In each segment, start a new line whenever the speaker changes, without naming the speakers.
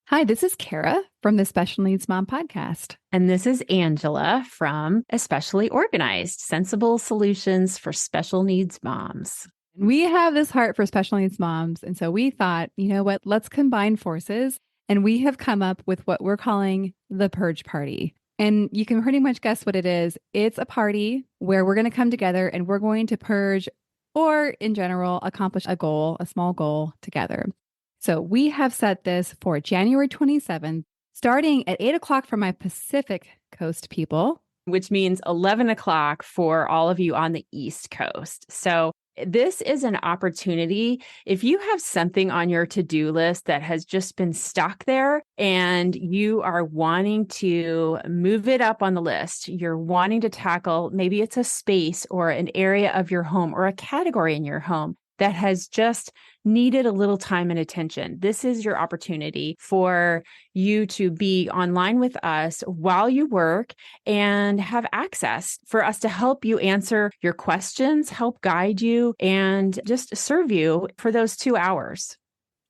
Hi, this is Kara from the Special Needs Mom podcast.
And this is Angela from Especially Organized, Sensible Solutions for Special Needs Moms.
We have this heart for special needs moms. And so we thought, you know what, let's combine forces. And we have come up with what we're calling the Purge Party. And you can pretty much guess what it is. It's a party where we're going to come together and we're going to purge, or in general, accomplish a goal, a small goal together. So we have set this for January 27th, starting at 8 o'clock for my Pacific Coast people.
Which means 11 o'clock for all of you on the East Coast. So this is an opportunity. If you have something on your to-do list that has just been stuck there and you are wanting to move it up on the list, you're wanting to tackle, maybe it's a space or an area of your home or a category in your home that has just needed a little time and attention. This is your opportunity for you to be online with us while you work and have access for us to help you answer your questions, help guide you, and just serve you for those 2 hours.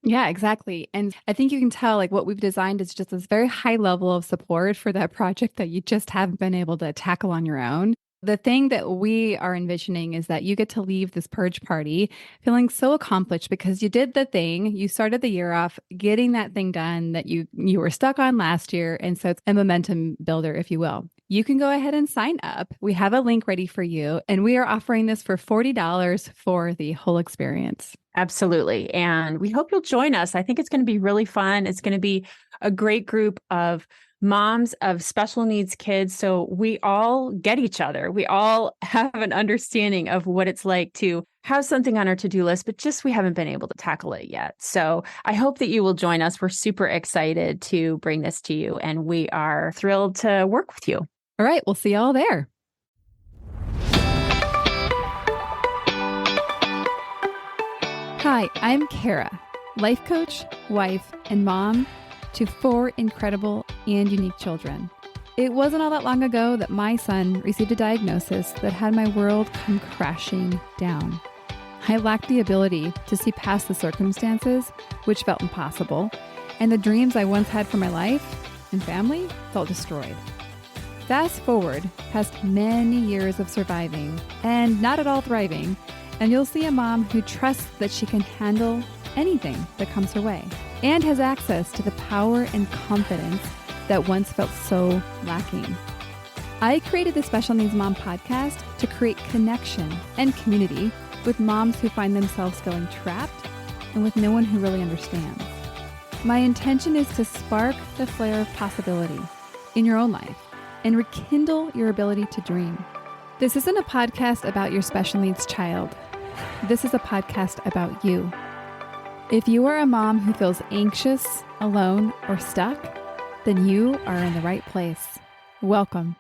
Yeah, exactly. And I think you can tell like what we've designed is just this very high level of support for that project that you just haven't been able to tackle on your own. The thing that we are envisioning is that you get to leave this purge party feeling so accomplished because you did the thing. You started the year off getting that thing done that you were stuck on last year. And so it's a momentum builder, if you will. You can go ahead and sign up. We have a link ready for you. And we are offering this for $40 for the whole experience.
Absolutely. And we hope you'll join us. I think it's going to be really fun. It's going to be a great group of moms of special needs kids. So we all get each other. We all have an understanding of what it's like to have something on our to-do list, but just we haven't been able to tackle it yet. So I hope that you will join us. We're super excited to bring this to you, and we are thrilled to work with you.
All right. We'll see you all there. Hi, I'm Kara, life coach, wife, and mom to 4 incredible and unique children. It wasn't all that long ago that my son received a diagnosis that had my world come crashing down. I lacked the ability to see past the circumstances, which felt impossible, and the dreams I once had for my life and family felt destroyed. Fast forward past many years of surviving and not at all thriving, and you'll see a mom who trusts that she can handle anything that comes her way and has access to the power and confidence that once felt so lacking. I created the Special Needs Mom podcast to create connection and community with moms who find themselves feeling trapped and with no one who really understands. My intention is to spark the flare of possibility in your own life and rekindle your ability to dream. This isn't a podcast about your special needs child. This is a podcast about you. If you are a mom who feels anxious, alone, or stuck, then you are in the right place. Welcome.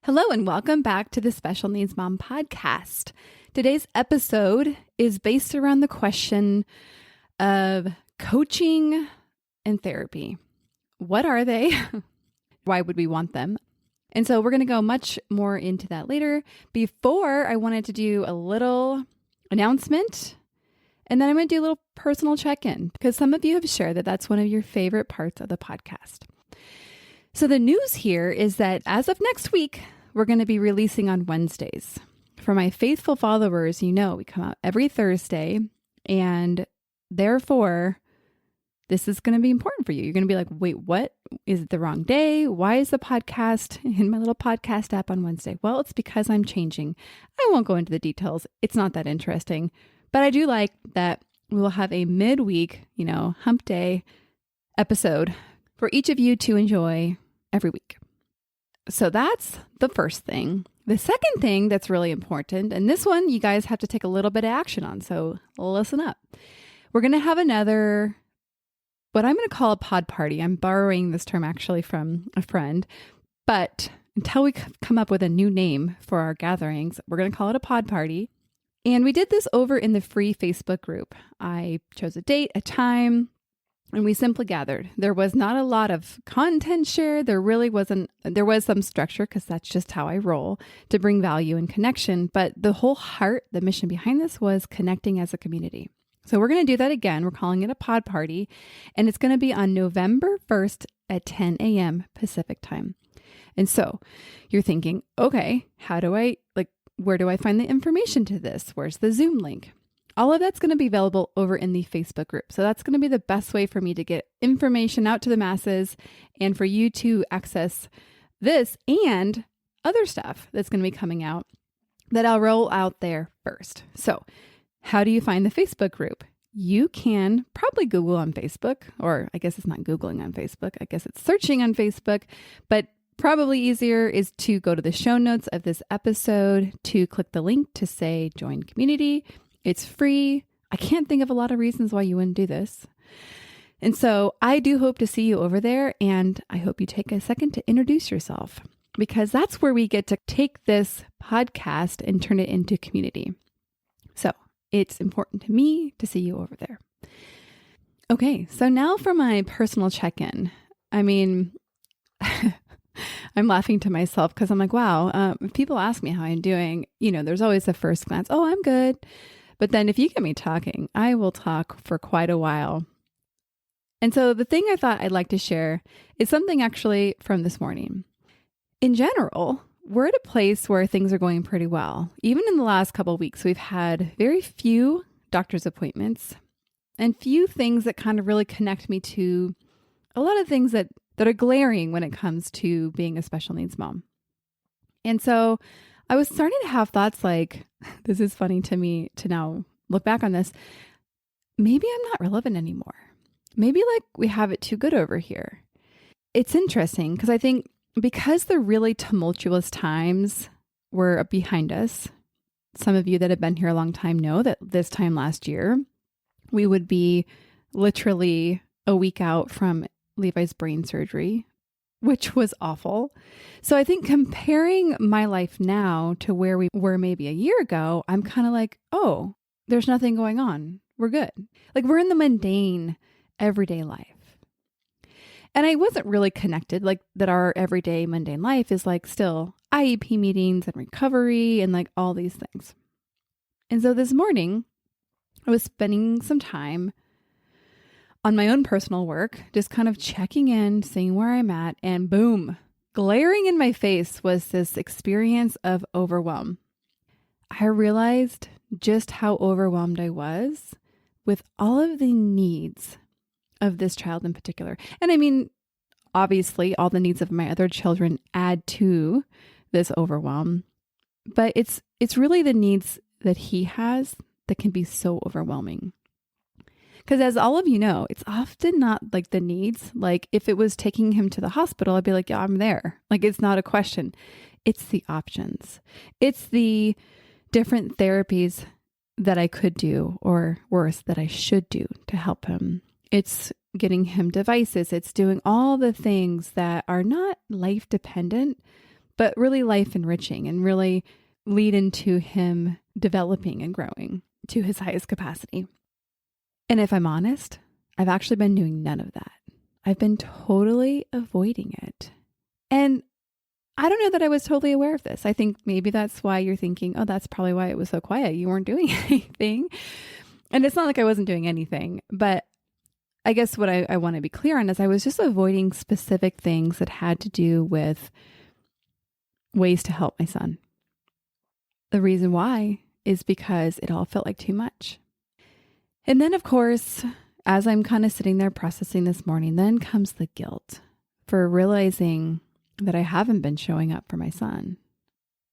Hello, and welcome back to the Special Needs Mom podcast. Today's episode is based around the question of coaching and therapy. What are they? Why would we want them? And so we're going to go much more into that later. Before, I wanted to do a little announcement. And then I'm going to do a little personal check-in because some of you have shared that that's one of your favorite parts of the podcast. So the news here is that as of next week, we're going to be releasing on Wednesdays. For my faithful followers, you know, we come out every Thursday, and therefore, this is going to be important for you. You're going to be like, wait, what? Is it the wrong day? Why is the podcast in my little podcast app on Wednesday? Well, it's because I'm changing. I won't go into the details. It's not that interesting. But I do like that we will have a midweek, hump day episode for each of you to enjoy every week. So that's the first thing. The second thing that's really important, and this one you guys have to take a little bit of action on, so listen up. We're going to have another, what I'm going to call a pod party. I'm borrowing this term actually from a friend, but until we come up with a new name for our gatherings, we're going to call it a pod party. And we did this over in the free Facebook group. I chose a date, a time, and we simply gathered. There was not a lot of content shared. There was some structure because that's just how I roll to bring value and connection. But the whole heart, the mission behind this was connecting as a community. So we're going to do that again. We're calling it a pod party, and it's going to be on November 1st at 10 a.m. Pacific time. And so you're thinking, okay, where do I find the information to this? Where's the Zoom link? All of that's going to be available over in the Facebook group. So that's going to be the best way for me to get information out to the masses and for you to access this and other stuff that's going to be coming out that I'll roll out there first. So how do you find the Facebook group? You can probably Google on Facebook, or I guess it's not Googling on Facebook. I guess it's searching on Facebook, but probably easier is to go to the show notes of this episode to click the link to say join community. It's free. I can't think of a lot of reasons why you wouldn't do this. And so I do hope to see you over there, and I hope you take a second to introduce yourself, because that's where we get to take this podcast and turn it into community. So it's important to me to see you over there. Okay, so now for my personal check-in. I mean, I'm laughing to myself because I'm like, wow, if people ask me how I'm doing, there's always the first glance, oh, I'm good. But then if you get me talking, I will talk for quite a while. And so the thing I thought I'd like to share is something actually from this morning. In general, we're at a place where things are going pretty well. Even in the last couple of weeks, we've had very few doctor's appointments and few things that kind of really connect me to a lot of things that are glaring when it comes to being a special needs mom. And so I was starting to have thoughts like, this is funny to me to now look back on this. Maybe I'm not relevant anymore. Maybe we have it too good over here. It's interesting because I think because the really tumultuous times were behind us, some of you that have been here a long time know that this time last year, we would be literally a week out from Levi's brain surgery, which was awful. So I think comparing my life now to where we were maybe a year ago, I'm kind of like, oh, there's nothing going on. We're good. We're in the mundane, everyday life. And I wasn't really connected, that our everyday mundane life is still IEP meetings and recovery and all these things. And so this morning, I was spending some time on my own personal work, just kind of checking in, seeing where I'm at, and boom, glaring in my face was this experience of overwhelm. I realized just how overwhelmed I was with all of the needs of this child in particular. And I mean, obviously, all the needs of my other children add to this overwhelm, but it's really the needs that he has that can be so overwhelming. Because as all of you know, it's often not the needs. If it was taking him to the hospital, I'd be like, yeah, I'm there. It's not a question. It's the options. It's the different therapies that I could do, or worse, that I should do to help him. It's getting him devices. It's doing all the things that are not life dependent, but really life enriching and really lead into him developing and growing to his highest capacity. And if I'm honest, I've actually been doing none of that. I've been totally avoiding it. And I don't know that I was totally aware of this. I think maybe that's why you're thinking, oh, that's probably why it was so quiet. You weren't doing anything. And it's not like I wasn't doing anything, but I guess what I want to be clear on is I was just avoiding specific things that had to do with ways to help my son. The reason why is because it all felt like too much. And then, of course, as I'm kind of sitting there processing this morning, then comes the guilt for realizing that I haven't been showing up for my son.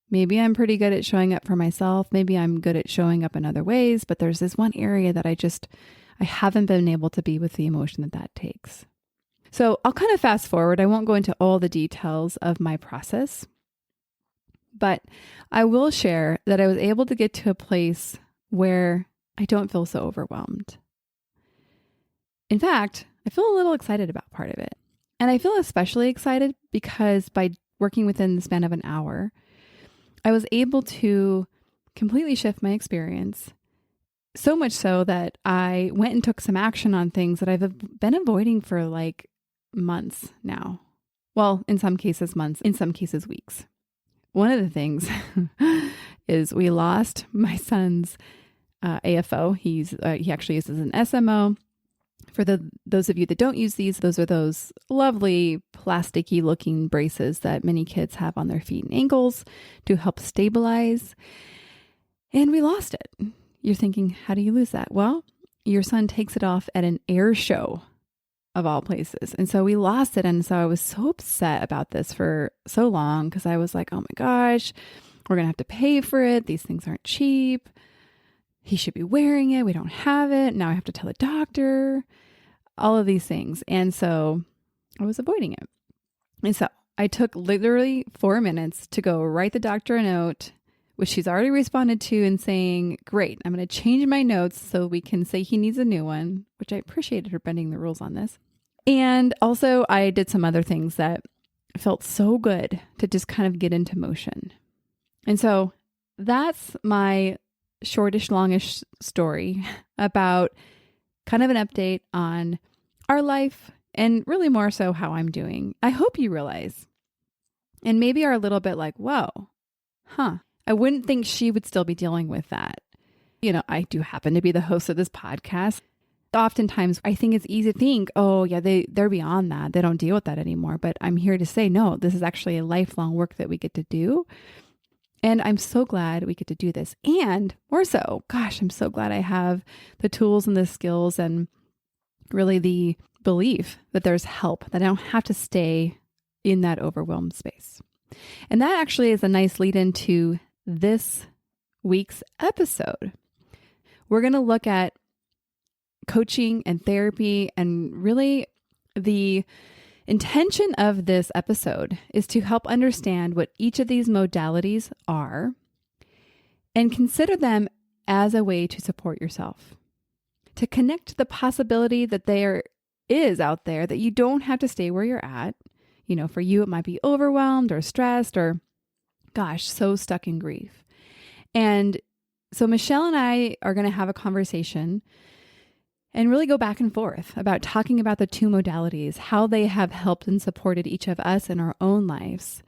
Maybe I'm pretty good at showing up for myself. Maybe I'm good at showing up in other ways, but there's this one area that I haven't been able to be with the emotion that takes. So I'll kind of fast forward. I won't go into all the details of my process, but I will share that I was able to get to a place where I don't feel so overwhelmed. In fact, I feel a little excited about part of it. And I feel especially excited because by working within the span of an hour, I was able to completely shift my experience. So much so that I went and took some action on things that I've been avoiding for months now. Well, in some cases months, in some cases weeks. One of the things is we lost my son's AFO. He actually uses an SMO. For those of you that don't use these, those are those lovely plasticky looking braces that many kids have on their feet and ankles to help stabilize. And we lost it. You're thinking, how do you lose that? Well, your son takes it off at an air show of all places. And so we lost it. And so I was so upset about this for so long because I was like, oh my gosh, we're going to have to pay for it. These things aren't cheap. He should be wearing it. We don't have it. Now I have to tell the doctor, all of these things. And so I was avoiding it. And so I took literally 4 minutes to go write the doctor a note, which she's already responded to, and saying, great, I'm going to change my notes so we can say he needs a new one, which I appreciated her bending the rules on this. And also I did some other things that felt so good to just kind of get into motion. And so that's my shortish, longish story about kind of an update on our life and really more so how I'm doing. I hope you realize and maybe are a little bit like, whoa, I wouldn't think she would still be dealing with that. You know, I do happen to be the host of this podcast. Oftentimes I think it's easy to think, oh yeah, they're beyond that. They don't deal with that anymore. But I'm here to say, no, this is actually a lifelong work that we get to do. And I'm so glad we get to do this. And more so, gosh, I'm so glad I have the tools and the skills and really the belief that there's help, that I don't have to stay in that overwhelmed space. And that actually is a nice lead into this week's episode. We're going to look at coaching and therapy, and really the intention of this episode is to help understand what each of these modalities are and consider them as a way to support yourself, to connect to the possibility that there is out there, that you don't have to stay where you're at. You know, for you, it might be overwhelmed or stressed or, gosh, so stuck in grief. And so Michelle and I are going to have a conversation and really go back and forth about talking about the two modalities, how they have helped and supported each of us in our own lives.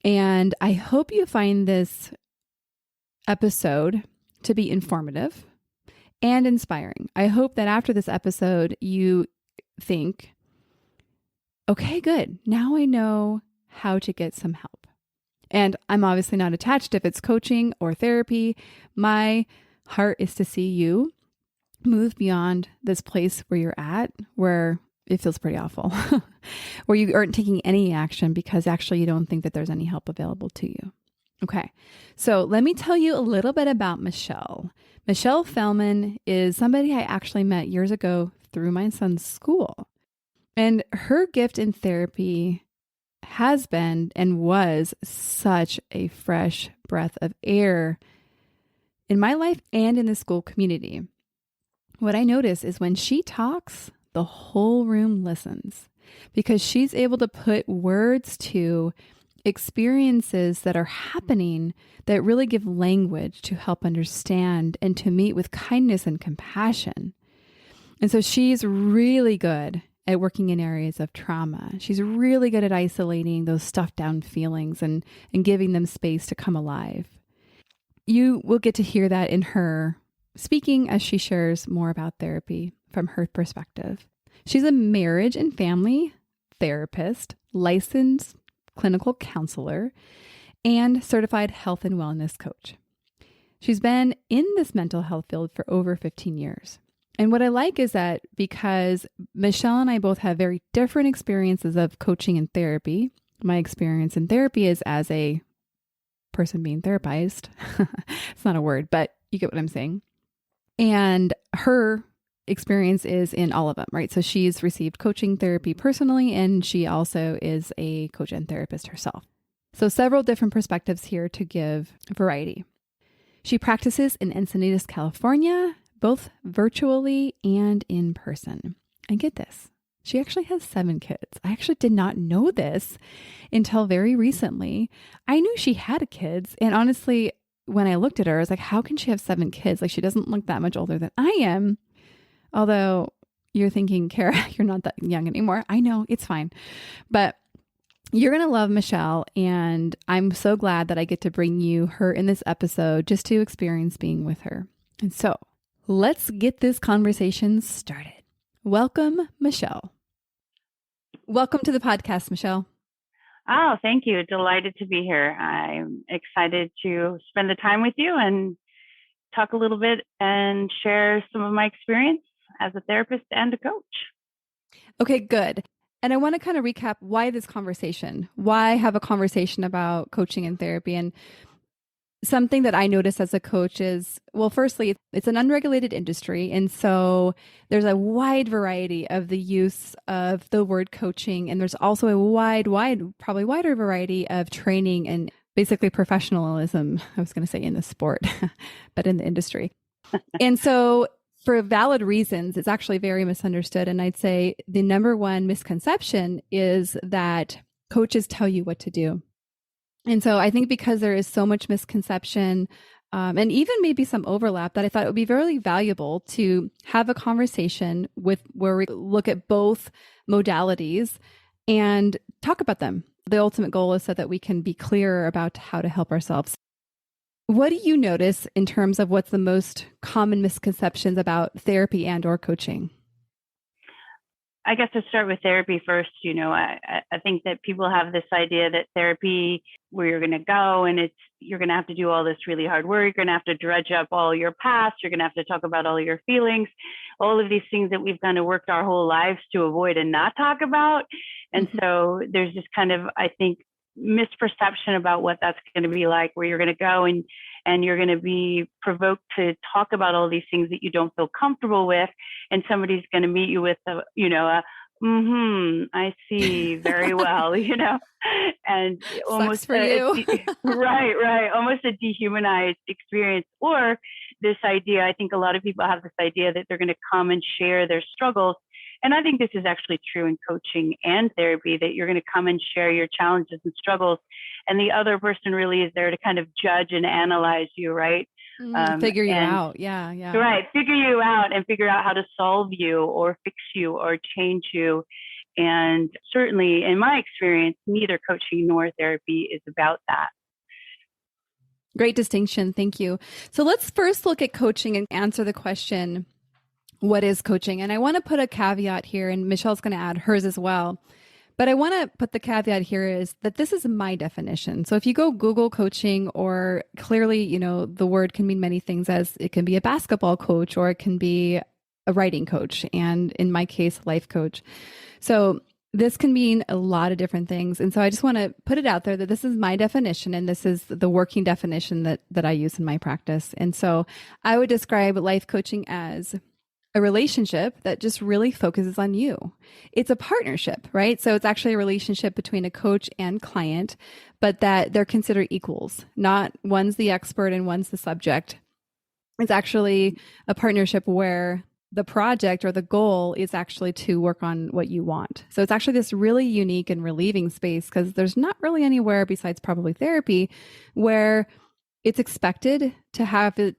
And I hope you find this episode to be informative and inspiring. I hope that after this episode, you think, okay, good. Now I know how to get some help. And I'm obviously not attached if it's coaching or therapy. My heart is to see you move beyond this place where you're at, where it feels pretty awful, where you aren't taking any action because actually you don't think that there's any help available to you. Okay, so let me tell you a little bit about Michelle. Michelle Fehlman is somebody I actually met years ago through my son's school. And her gift in therapy has been and was such a fresh breath of air in my life and in the school community. What I notice is when she talks, the whole room listens because she's able to put words to experiences that are happening that really give language to help understand and to meet with kindness and compassion. And so she's really good at working in areas of trauma. She's really good at isolating those stuffed down feelings and giving them space to come alive. You will get to hear that in her speaking as she shares more about therapy from her perspective. She's a marriage and family therapist, licensed clinical counselor, and certified health and wellness coach. She's been in this mental health field for over 15 years. And what I like is that because Michelle and I both have very different experiences of coaching and therapy, my experience in therapy is as a person being therapized. It's not a word, but you get what I'm saying. And her experience is in all of them, right? So she's received coaching therapy personally, and she also is a coach and therapist herself. So several different perspectives here to give variety. She practices in Encinitas, California, both virtually and in person. And get this, she actually has 7 kids. I actually did not know this until very recently. I knew she had kids, and honestly, when I looked at her, I was like, how can she have 7 kids? Like, she doesn't look that much older than I am. Although you're thinking, Kara, you're not that young anymore. I know, it's fine. But you're going to love Michelle. And I'm so glad that I get to bring you her in this episode just to experience being with her. And so let's get this conversation started. Welcome, Michelle. Welcome to the podcast, Michelle.
Oh, thank you. Delighted to be here. I'm excited to spend the time with you and talk a little bit and share some of my experience as a therapist and a coach.
Okay, good. And I want to kind of recap why this conversation, why have a conversation about coaching and therapy. And something that I notice as a coach is, well, firstly, it's an unregulated industry. And so there's a wide variety of the use of the word coaching. And there's also a probably wider variety of training and basically professionalism, I was going to say in the sport, but in the industry. And so for valid reasons, it's actually very misunderstood. And I'd say the number one misconception is that coaches tell you what to do. And so I think because there is so much misconception and even maybe some overlap, that I thought it would be very valuable to have a conversation where we look at both modalities and talk about them. The ultimate goal is so that we can be clearer about how to help ourselves. What do you notice in terms of what's the most common misconceptions about therapy and or coaching?
I guess to start with therapy first, I think that people have this idea that therapy, where you're going to go and you're going to have to do all this really hard work. You're going to have to dredge up all your past. You're going to have to talk about all your feelings, all of these things that we've kind of worked our whole lives to avoid and not talk about. And so there's this kind of, I think, misperception about what that's going to be like, where you're going to go and you're going to be provoked to talk about all these things that you don't feel comfortable with. And somebody's going to meet you with I see very well, and almost
Sucks for you.
right. Almost a dehumanized experience, or this idea. I think a lot of people have this idea that they're going to come and share their struggles. And I think this is actually true in coaching and therapy, that you're going to come and share your challenges and struggles. And the other person really is there to kind of judge and analyze you, right?
Figure you out. Yeah.
Right. Figure you out and figure out how to solve you or fix you or change you. And certainly in my experience, neither coaching nor therapy is about that.
Great distinction. Thank you. So let's first look at coaching and answer the question, what is coaching? And I want to put a caveat here, and Michelle's going to add hers as well. But I want to put the caveat here is that this is my definition. So if you go Google coaching, or clearly, the word can mean many things, as it can be a basketball coach or it can be a writing coach. And in my case, life coach. So this can mean a lot of different things. And so I just want to put it out there that this is my definition, and this is the working definition that I use in my practice. And so I would describe life coaching as a relationship that just really focuses on you. It's a partnership, right? So it's actually a relationship between a coach and client, but that they're considered equals, not one's the expert and one's the subject. It's actually a partnership where the project or the goal is actually to work on what you want. So it's actually this really unique and relieving space, because there's not really anywhere besides probably therapy where it's expected to have it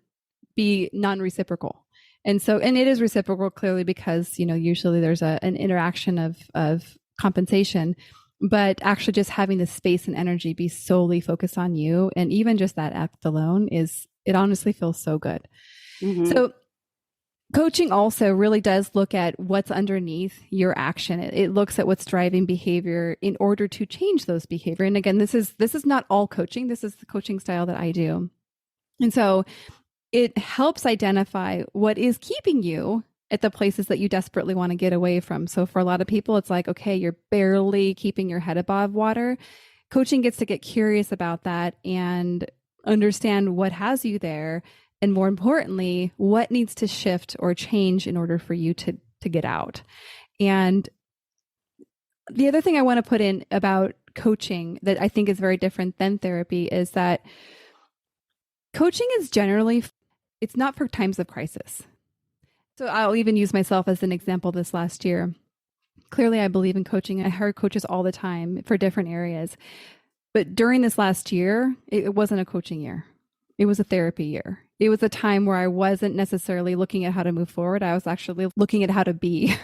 be non-reciprocal. And it is reciprocal, clearly, because, usually there's an interaction of compensation, but actually just having the space and energy be solely focused on you. And even just that act alone it honestly feels so good. Mm-hmm. So coaching also really does look at what's underneath your action. It looks at what's driving behavior in order to change those behavior. And again, this is not all coaching. This is the coaching style that I do. And so it helps identify what is keeping you at the places that you desperately want to get away from. So for a lot of people, it's like, okay, you're barely keeping your head above water. Coaching gets to get curious about that and understand what has you there. And more importantly, what needs to shift or change in order for you to get out. And the other thing I want to put in about coaching that I think is very different than therapy is that coaching is generally, it's not for times of crisis. So I'll even use myself as an example this last year. Clearly, I believe in coaching. I hire coaches all the time for different areas. But during this last year, it wasn't a coaching year. It was a therapy year. It was a time where I wasn't necessarily looking at how to move forward. I was actually looking at how to be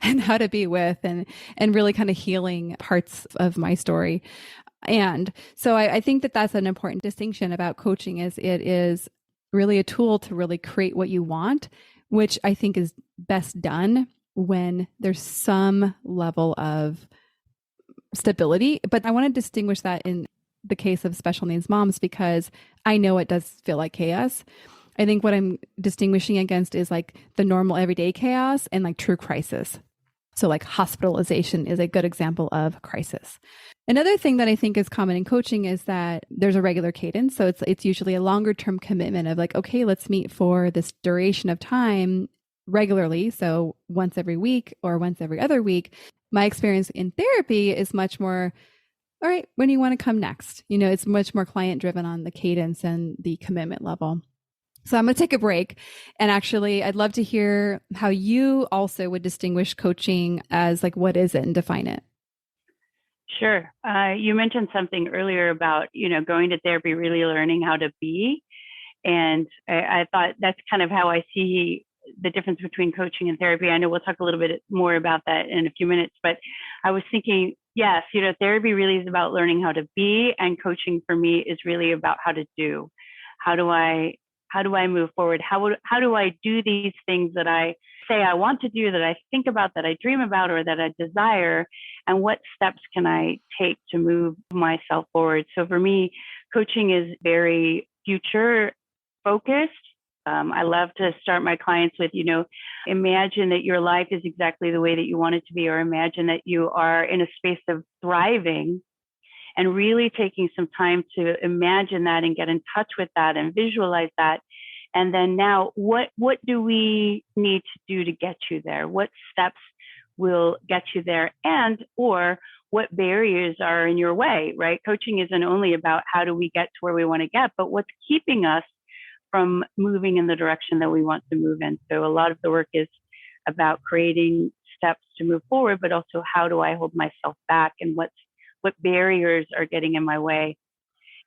and how to be with and really kind of healing parts of my story. And so I think that that's an important distinction about coaching is it is really a tool to really create what you want, which I think is best done when there's some level of stability. But I want to distinguish that in the case of special needs moms, because I know it does feel like chaos. I think what I'm distinguishing against is like the normal everyday chaos and like true crisis. So like hospitalization is a good example of crisis. Another thing that I think is common in coaching is that there's a regular cadence. So it's usually a longer term commitment of like, okay, let's meet for this duration of time regularly. So once every week or once every other week. My experience in therapy is much more, all right, when do you want to come next? You know, it's much more client driven on the cadence and the commitment level. So I'm going to take a break. And actually, I'd love to hear how you also would distinguish coaching as like, what is it, and define it.
Sure. You mentioned something earlier about, going to therapy, really learning how to be. And I thought that's kind of how I see the difference between coaching and therapy. I know we'll talk a little bit more about that in a few minutes, but I was thinking, yes, therapy really is about learning how to be, and coaching for me is really about how to do. How do I move forward? How do I do these things that I say I want to do, that I think about, that I dream about, or that I desire? And what steps can I take to move myself forward? So for me, coaching is very future focused. I love to start my clients with, imagine that your life is exactly the way that you want it to be, or imagine that you are in a space of thriving, and really taking some time to imagine that and get in touch with that and visualize that. And then now, what do we need to do to get you there? What steps will get you there? And, or what barriers are in your way, right? Coaching isn't only about how do we get to where we want to get, but what's keeping us from moving in the direction that we want to move in. So a lot of the work is about creating steps to move forward, but also how do I hold myself back, and what barriers are getting in my way.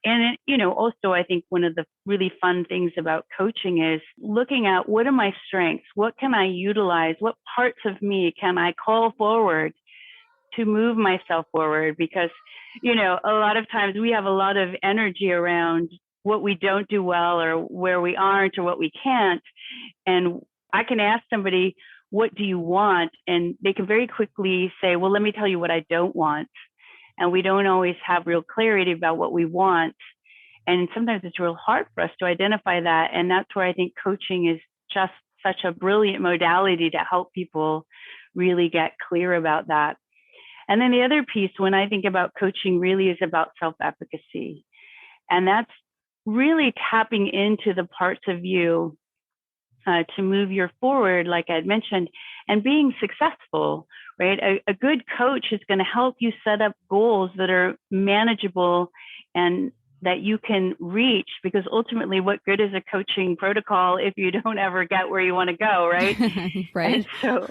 And, also I think one of the really fun things about coaching is looking at, what are my strengths? What can I utilize? What parts of me can I call forward to move myself forward? Because, a lot of times we have a lot of energy around what we don't do well, or where we aren't, or what we can't. And I can ask somebody, what do you want? And they can very quickly say, well, let me tell you what I don't want. And we don't always have real clarity about what we want. And sometimes it's real hard for us to identify that. And that's where I think coaching is just such a brilliant modality to help people really get clear about that. And then the other piece, when I think about coaching, really is about self-efficacy. And that's really tapping into the parts of you to move you forward, like I had mentioned, and being successful, right? A good coach is going to help you set up goals that are manageable and that you can reach, because ultimately, what good is a coaching protocol if you don't ever get where you want to go, right?
Right.
And so,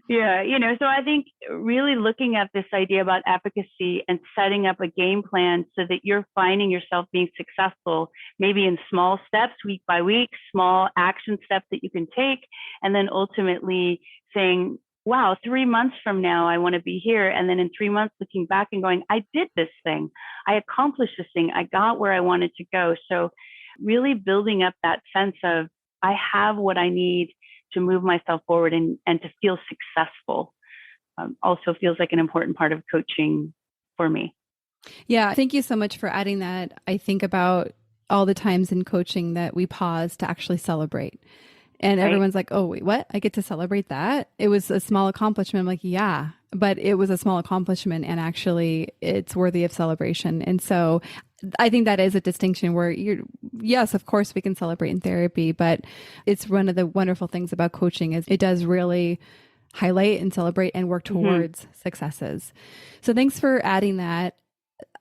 yeah, so I think really looking at this idea about efficacy and setting up a game plan so that you're finding yourself being successful, maybe in small steps, week by week, small action steps that you can take, and then ultimately saying, wow, 3 months from now, I want to be here. And then in 3 months, looking back and going, I did this thing. I accomplished this thing. I got where I wanted to go. So really building up that sense of, I have what I need to move myself forward and to feel successful also feels like an important part of coaching for me.
Yeah. Thank you so much for adding that. I think about all the times in coaching that we pause to actually celebrate. And everyone's like, oh, wait, what? I get to celebrate that? It was a small accomplishment. I'm like, yeah, but it was a small accomplishment, and actually it's worthy of celebration. And so I think that is a distinction where yes, of course we can celebrate in therapy, but it's one of the wonderful things about coaching is it does really highlight and celebrate and work towards successes. So thanks for adding that.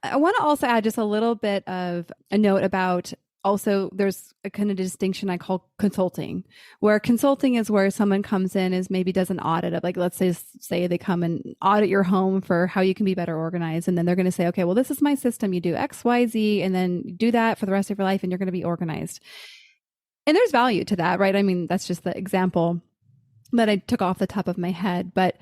I want to also add just a little bit of a note about also, there's a kind of distinction I call consulting, where consulting is where someone comes in is maybe does an audit of, like, let's say they come and audit your home for how you can be better organized. And then they're going to say, okay, well, this is my system. You do X, Y, Z, and then do that for the rest of your life, and you're going to be organized. And there's value to that, right? I mean, that's just the example that I took off the top of my head. But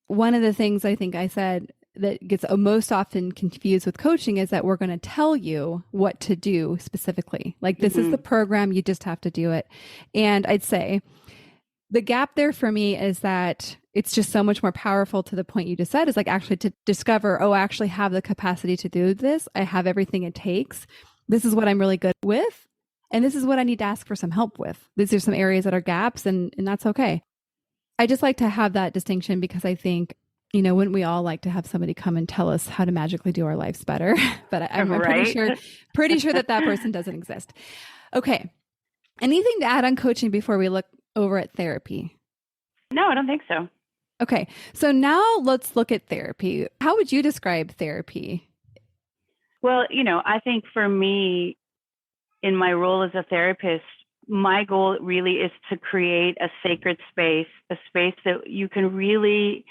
one of the things I think I said that gets most often confused with coaching is that we're going to tell you what to do specifically. Like, this is the program, you just have to do it. And I'd say the gap there for me is that it's just so much more powerful, to the point you just said, is like actually to discover, oh, I actually have the capacity to do this. I have everything it takes. This is what I'm really good with. And this is what I need to ask for some help with. These are some areas that are gaps, and that's okay. I just like to have that distinction, because I think, wouldn't we all like to have somebody come and tell us how to magically do our lives better? But I'm
Right?
pretty sure that person doesn't exist. Okay. Anything to add on coaching before we look over at therapy?
No, I don't think so.
Okay. So now let's look at therapy. How would you describe therapy?
Well, I think for me, in my role as a therapist, my goal really is to create a sacred space, a space that you can really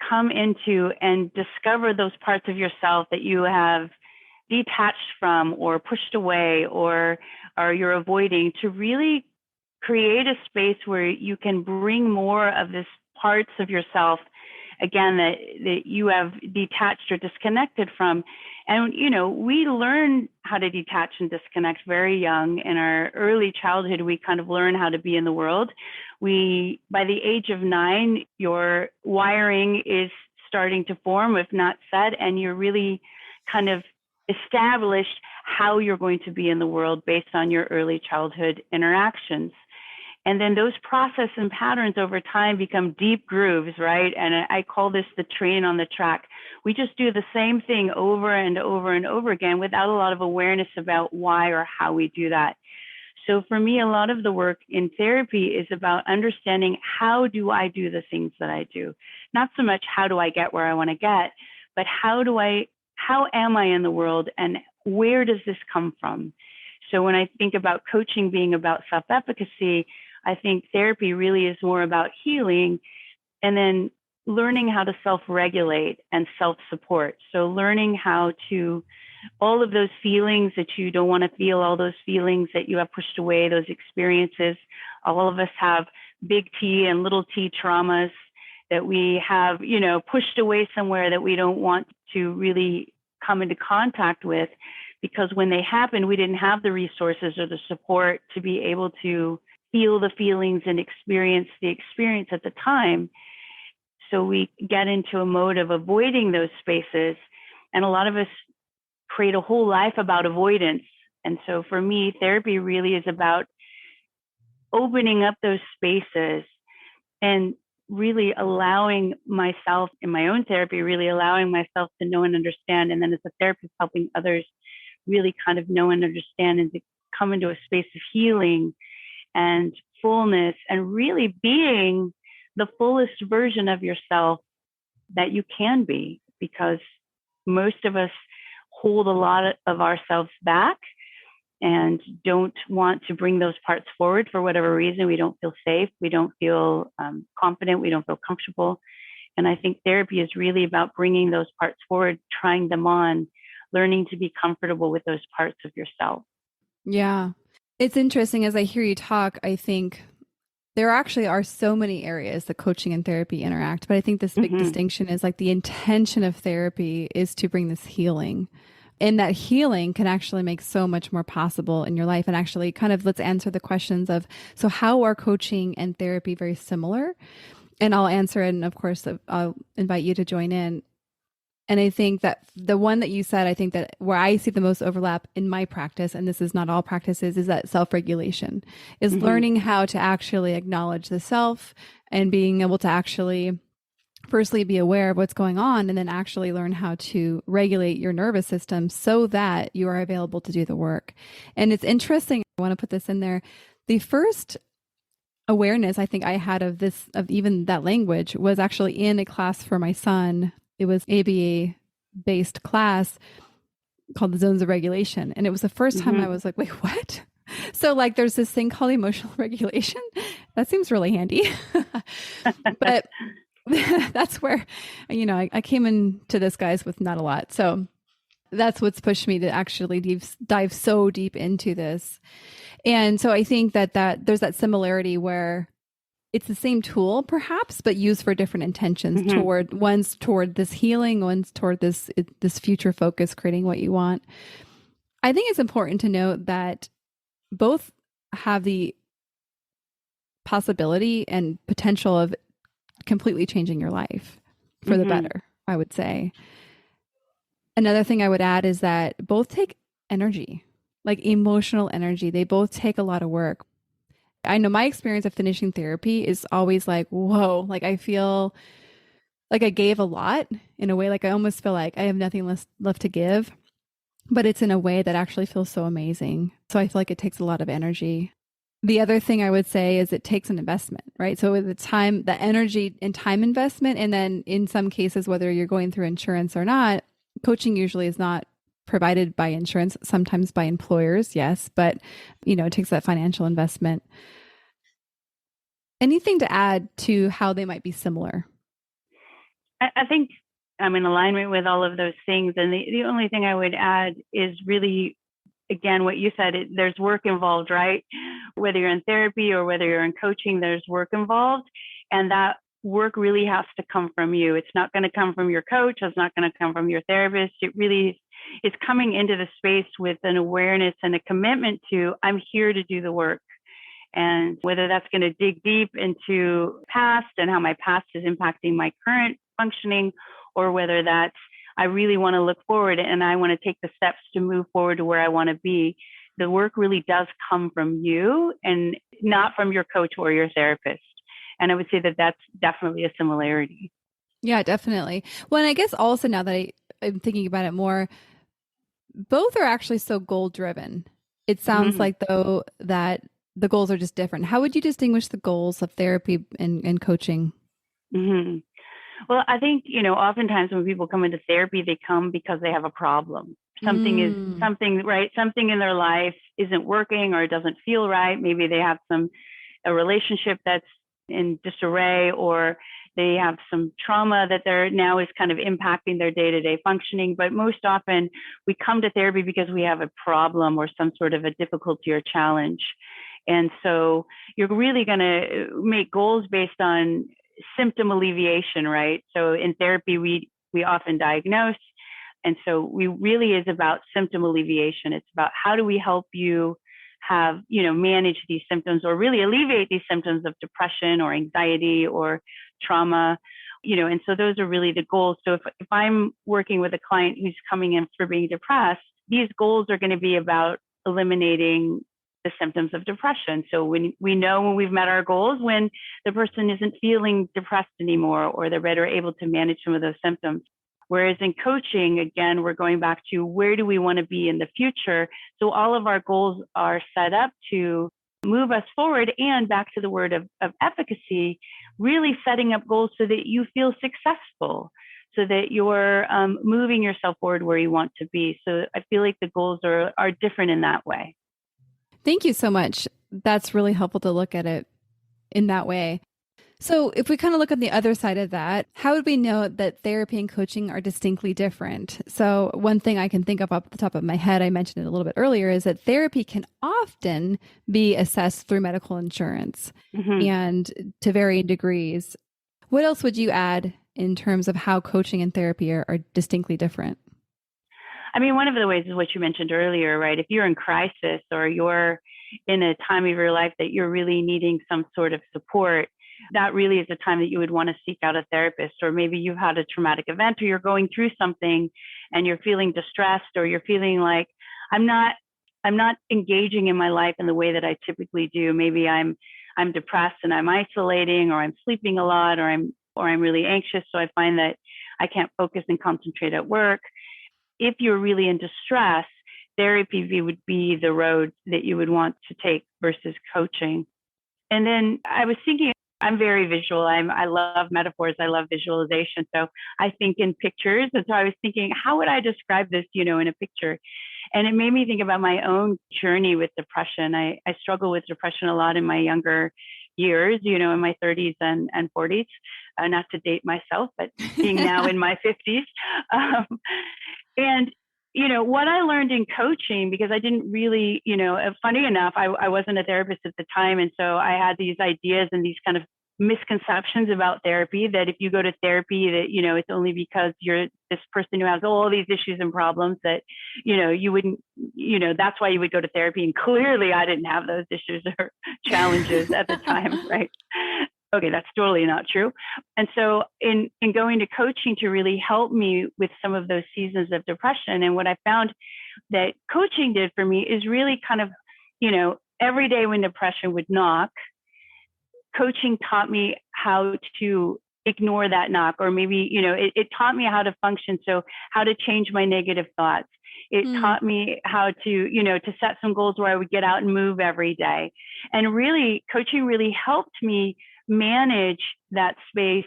come into and discover those parts of yourself that you have detached from or pushed away or you're avoiding, to really create a space where you can bring more of this parts of yourself, again, that you have detached or disconnected from. And, we learn how to detach and disconnect very young. In our early childhood, we kind of learn how to be in the world. By the age of 9, your wiring is starting to form, if not set, and you're really kind of established how you're going to be in the world based on your early childhood interactions. And then those process and patterns over time become deep grooves, right? And I call this the train on the track. We just do the same thing over and over and over again without a lot of awareness about why or how we do that. So for me, a lot of the work in therapy is about understanding, how do I do the things that I do? Not so much how do I get where I want to get, but how am I in the world, and where does this come from? So when I think about coaching being about self-efficacy, I think therapy really is more about healing, and then learning how to self-regulate and self-support. So learning how to, all of those feelings that you don't want to feel, all those feelings that you have pushed away, those experiences. All of us have big T and little t traumas that we have, pushed away somewhere, that we don't want to really come into contact with, because when they happened, we didn't have the resources or the support to be able to feel the feelings and experience the experience at the time. So we get into a mode of avoiding those spaces. And a lot of us create a whole life about avoidance. And so for me, therapy really is about opening up those spaces and really allowing myself, in my own therapy, really allowing myself to know and understand. And then as a therapist, helping others really kind of know and understand, and to come into a space of healing and fullness, and really being the fullest version of yourself that you can be, because most of us hold a lot of ourselves back and don't want to bring those parts forward for whatever reason. We don't feel safe. We don't feel confident. We don't feel comfortable. And I think therapy is really about bringing those parts forward, trying them on, learning to be comfortable with those parts of yourself.
Yeah. It's interesting, as I hear you talk, I think there actually are so many areas that coaching and therapy interact, but I think this big distinction is like the intention of therapy is to bring this healing. And that healing can actually make so much more possible in your life. And actually kind of, let's answer the questions of, so how are coaching and therapy very similar? And I'll answer it. And of course, I'll invite you to join in. And I think that the one that you said, I think that where I see the most overlap in my practice, and this is not all practices, is that self-regulation, is learning how to actually acknowledge the self and being able to actually firstly be aware of what's going on, and then actually learn how to regulate your nervous system so that you are available to do the work. And it's interesting, I want to put this in there. The first awareness I think I had of this, of even that language, was actually in a class for my son. It was ABA based class called the Zones of Regulation. And it was the first time I was like, wait, what? So like there's this thing called emotional regulation. That seems really handy. But that's where, I came into this, guys, with not a lot. So that's what's pushed me to actually dive so deep into this. And so I think that there's that similarity where it's the same tool perhaps, but used for different intentions.
Mm-hmm.
One's toward this healing, one's toward this future focus, creating what you want. I think it's important to note that both have the possibility and potential of completely changing your life for the better, I would say. Another thing I would add is that both take energy, like emotional energy. They both take a lot of work. I know my experience of finishing therapy is always like, whoa, like I feel like I gave a lot in a way, like I almost feel like I have nothing left to give, but it's in a way that actually feels so amazing. So I feel like it takes a lot of energy. The other thing I would say is it takes an investment, right? So with the time, the energy and time investment, and then in some cases, whether you're going through insurance or not, coaching usually is not provided by insurance, sometimes by employers, yes, but it takes that financial investment. Anything to add to how they might be similar?
I think I'm in alignment with all of those things. And the only thing I would add is really, again, what you said, there's work involved, right? Whether you're in therapy or whether you're in coaching, there's work involved. And that work really has to come from you. It's not going to come from your coach. It's not going to come from your therapist. It really is coming into the space with an awareness and a commitment to, I'm here to do the work. And whether that's going to dig deep into past and how my past is impacting my current functioning, or whether that's I really want to look forward and I want to take the steps to move forward to where I want to be. The work really does come from you and not from your coach or your therapist. And I would say that that's definitely a similarity.
Yeah, definitely. Well, and I guess also now that I'm thinking about it more, both are actually so goal driven. It sounds like though that the goals are just different. How would you distinguish the goals of therapy and coaching?
Well, I think, oftentimes when people come into therapy, they come because they have a problem. Something in their life isn't working or it doesn't feel right. Maybe they have a relationship that's in disarray, or they have some trauma that they're now is kind of impacting their day-to-day functioning. But most often we come to therapy because we have a problem or some sort of a difficulty or challenge. And so you're really going to make goals based on symptom alleviation, right? So in therapy, we often diagnose. And so we really is about symptom alleviation. It's about how do we help you have, manage these symptoms or really alleviate these symptoms of depression or anxiety or trauma, and so those are really the goals. So if I'm working with a client who's coming in for being depressed, these goals are going to be about eliminating the symptoms of depression. So when we know when we've met our goals, when the person isn't feeling depressed anymore, or they're better able to manage some of those symptoms. Whereas in coaching, again, we're going back to where do we want to be in the future? So all of our goals are set up to move us forward, and back to the word of efficacy, really setting up goals so that you feel successful, so that you're moving yourself forward where you want to be. So I feel like the goals are different in that way.
Thank you so much. That's really helpful to look at it in that way. So if we kind of look on the other side of that, how would we know that therapy and coaching are distinctly different? So one thing I can think of off the top of my head, I mentioned it a little bit earlier, is that therapy can often be assessed through medical insurance and to varying degrees. What else would you add in terms of how coaching and therapy are distinctly different?
I mean, one of the ways is what you mentioned earlier, right? If you're in crisis or you're in a time of your life that you're really needing some sort of support, that really is a time that you would want to seek out a therapist. Or maybe you've had a traumatic event, or you're going through something and you're feeling distressed, or you're feeling like I'm not engaging in my life in the way that I typically do. Maybe I'm depressed and I'm isolating, or I'm sleeping a lot, or I'm really anxious. So I find that I can't focus and concentrate at work. If you're really in distress, therapy would be the road that you would want to take versus coaching. And then I was thinking, I'm very visual. I love metaphors. I love visualization. So I think in pictures. And so I was thinking, how would I describe this, in a picture? And it made me think about my own journey with depression. I struggle with depression a lot in my younger years, in my 30s and 40s, not to date myself, but being now in my 50s. And what I learned in coaching, because I didn't really, funny enough, I wasn't a therapist at the time. And so I had these ideas and these kind of misconceptions about therapy, that if you go to therapy, that, it's only because you're this person who has all these issues and problems that, you wouldn't, that's why you would go to therapy. And clearly I didn't have those issues or challenges at the time, right? Okay, that's totally not true. And so in going to coaching to really help me with some of those seasons of depression, and what I found that coaching did for me is really kind of, every day when depression would knock, coaching taught me how to ignore that knock, or maybe, it taught me how to function. So how to change my negative thoughts. It taught me how to, to set some goals where I would get out and move every day. And really, coaching really helped me manage that space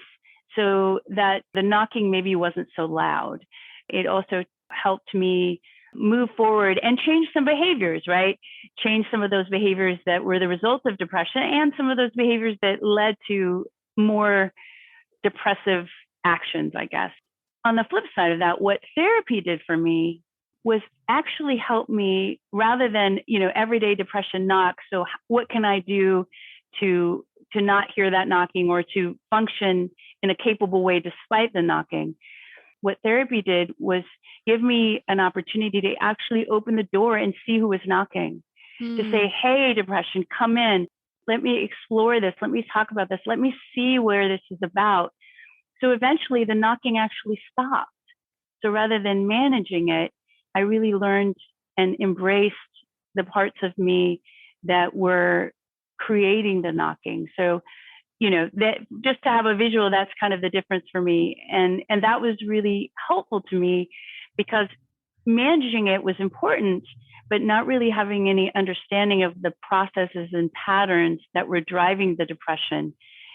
so that the knocking maybe wasn't so loud. It also helped me move forward and change some behaviors, right? Change some of those behaviors that were the result of depression, and some of those behaviors that led to more depressive actions, I guess. On the flip side of that, what therapy did for me was actually help me, rather than, everyday depression knock. So what can I do to not hear that knocking, or to function in a capable way despite the knocking? What therapy did was give me an opportunity to actually open the door and see who was knocking, to say, hey, depression, come in. Let me explore this. Let me talk about this. Let me see where this is about. So eventually the knocking actually stopped. So rather than managing it, I really learned and embraced the parts of me that were creating the knocking. So, that just to have a visual, that's kind of the difference for me. And that was really helpful to me, because managing it was important, but not really having any understanding of the processes and patterns that were driving the depression.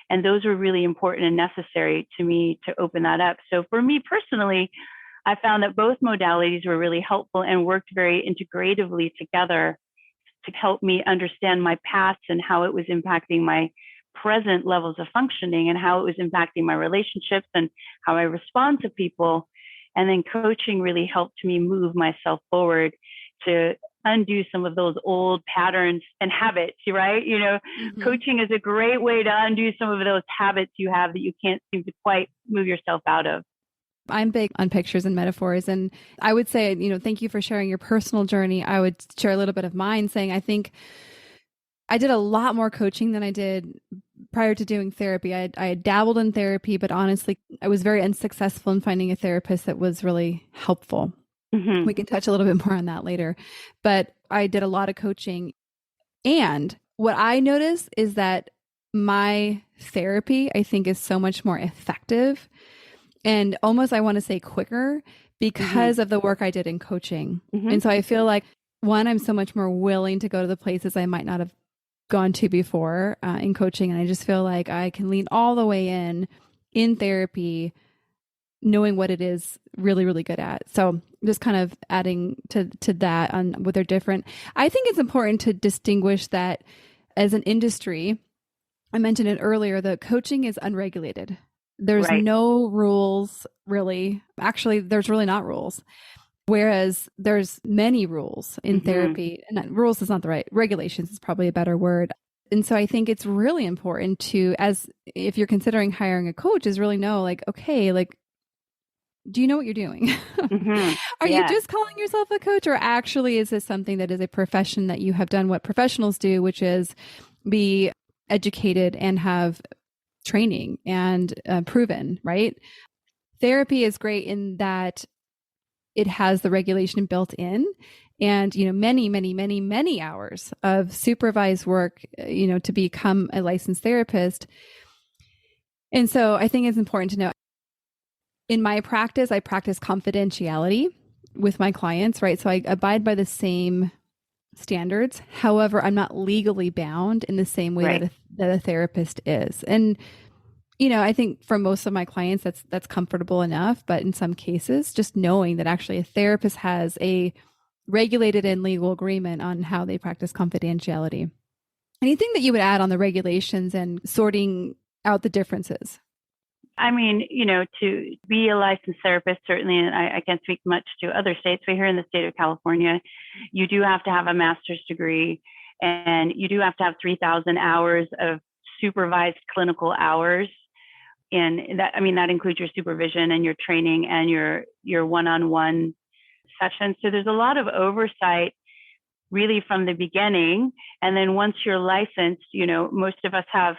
And those were really important and necessary to me to open that up. So for me personally, I found that both modalities were really helpful and worked very integratively together to help me understand my past and how it was impacting my present levels of functioning, and how it was impacting my relationships and how I respond to people. And then coaching really helped me move myself forward to undo some of those old patterns and habits, right? Coaching is a great way to undo some of those habits you have that you can't seem to quite move yourself out of.
I'm big on pictures and metaphors. And I would say, thank you for sharing your personal journey. I would share a little bit of mine, saying I think I did a lot more coaching than I did prior to doing therapy. I had dabbled in therapy, but honestly, I was very unsuccessful in finding a therapist that was really helpful. We can touch a little bit more on that later. But I did a lot of coaching. And what I noticed is that my therapy, I think, is so much more effective and almost, I want to say, quicker because of the work I did in coaching. And so I feel like, one, I'm so much more willing to go to the places I might not have gone to before in coaching. And I just feel like I can lean all the way in therapy, knowing what it is really, really good at. So just kind of adding to that on what they're different. I think it's important to distinguish that as an industry, I mentioned it earlier, that coaching is unregulated. There's no rules, really. Actually, there's really not rules. Whereas there's many rules in therapy, and rules is not the right, regulations is probably a better word. And so I think it's really important to, as if you're considering hiring a coach, is really know, like, okay, like, do you know what you're doing? Are you just calling yourself a coach, or actually is this something that is a profession that you have done what professionals do, which is be educated and have training and proven, right? Therapy is great in that it has the regulation built in, and, many, many, many, many hours of supervised work, to become a licensed therapist. And so I think it's important to know, in my practice, I practice confidentiality with my clients, right? So I abide by the same standards. However, I'm not legally bound in the same way that a therapist is. And, I think for most of my clients, that's comfortable enough. But in some cases, just knowing that actually a therapist has a regulated and legal agreement on how they practice confidentiality. Anything that you would add on the regulations and sorting out the differences?
I mean, to be a licensed therapist, certainly, and I can't speak much to other states, but here in the state of California, you do have to have a master's degree, and you do have to have 3,000 hours of supervised clinical hours. And that includes your supervision and your training and your one-on-one sessions. So there's a lot of oversight really from the beginning. And then once you're licensed, most of us have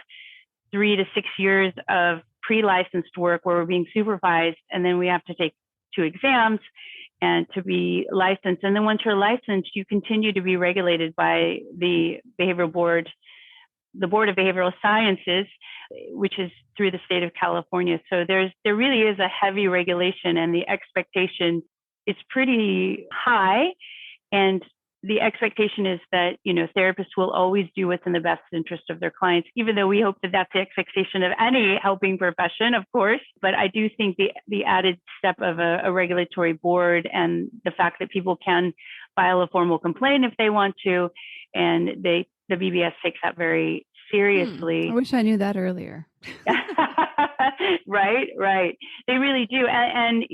3 to 6 years of pre-licensed work where we're being supervised, and then we have to take 2 exams and to be licensed. And then once you're licensed, you continue to be regulated by the Board of Behavioral Sciences, which is through the state of California. So there really is a heavy regulation, and the expectation is pretty high. And the expectation is that, therapists will always do what's in the best interest of their clients, even though we hope that that's the expectation of any helping profession, of course. But I do think the added step of a regulatory board, and the fact that people can file a formal complaint if they want to, and the BBS takes that very seriously.
I wish I knew that earlier.
Right. They really do. And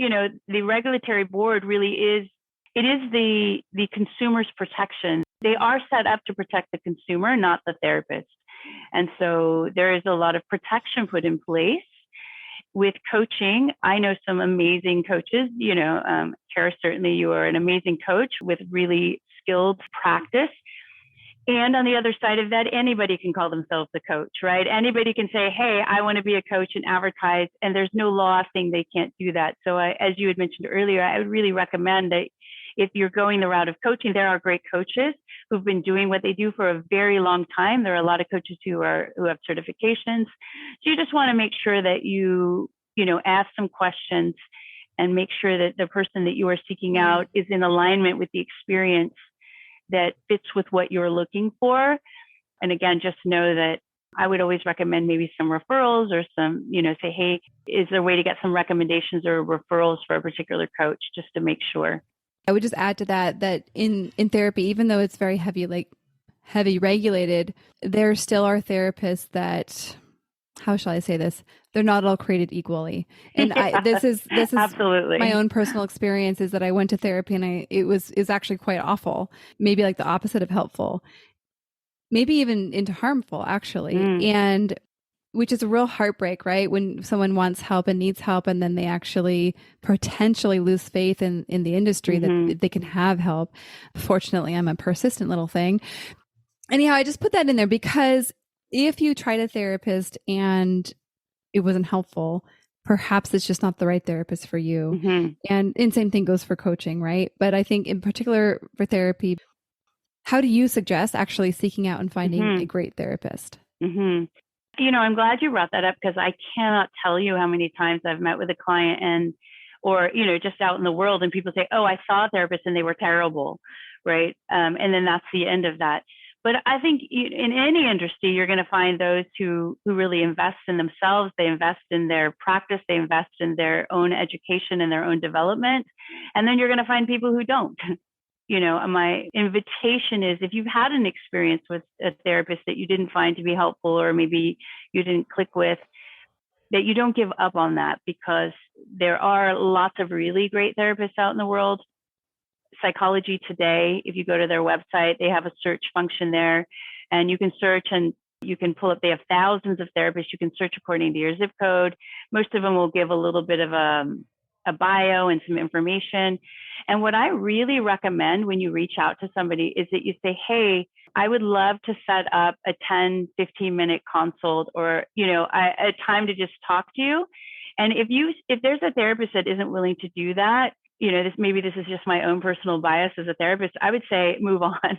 the regulatory board really is the consumer's protection. They are set up to protect the consumer, not the therapist. And so there is a lot of protection put in place. With coaching, I know some amazing coaches. Kara, certainly you are an amazing coach with really skilled practice. And on the other side of that, anybody can call themselves a coach, right? Anybody can say, hey, I want to be a coach and advertise, and there's no law saying they can't do that. So as you had mentioned earlier, I would really recommend that if you're going the route of coaching, there are great coaches who've been doing what they do for a very long time. There are a lot of coaches who have certifications. So you just want to make sure that you ask some questions and make sure that the person that you are seeking out is in alignment with the experience that fits with what you're looking for. And again, just know that I would always recommend maybe some referrals or some, say, hey, is there a way to get some recommendations or referrals for a particular coach, just to make sure.
I would just add to that in therapy, even though it's very heavy regulated, there still are therapists that, how shall I say this? They're not all created equally. And this is
absolutely
my own personal experience, is that I went to therapy and it was actually quite awful, maybe like the opposite of helpful, maybe even into harmful, actually. And which is a real heartbreak, right? When someone wants help and needs help, and then they actually potentially lose faith in the industry that they can have help. Fortunately, I'm a persistent little thing. Anyhow, I just put that in there because if you tried a therapist and it wasn't helpful, perhaps it's just not the right therapist for you. And same thing goes for coaching, right? But I think in particular for therapy, how do you suggest actually seeking out and finding a great therapist?
I'm glad you brought that up, because I cannot tell you how many times I've met with a client or just out in the world, and people say, oh, I saw a therapist and they were terrible, right? And then that's the end of that. But I think in any industry, you're going to find those who really invest in themselves. They invest in their practice. They invest in their own education and their own development. And then you're going to find people who don't. My invitation is, if you've had an experience with a therapist that you didn't find to be helpful, or maybe you didn't click with, that you don't give up on that, because there are lots of really great therapists out in the world. Psychology Today, if you go to their website, they have a search function there, and you can search and you can pull up. They have thousands of therapists. You can search according to your zip code. Most of them will give a little bit of a bio and some information. And what I really recommend when you reach out to somebody is that you say, hey, I would love to set up a 10, 15-minute consult, or, a time to just talk to you. And if there's a therapist that isn't willing to do that, this is just my own personal bias as a therapist, I would say move on.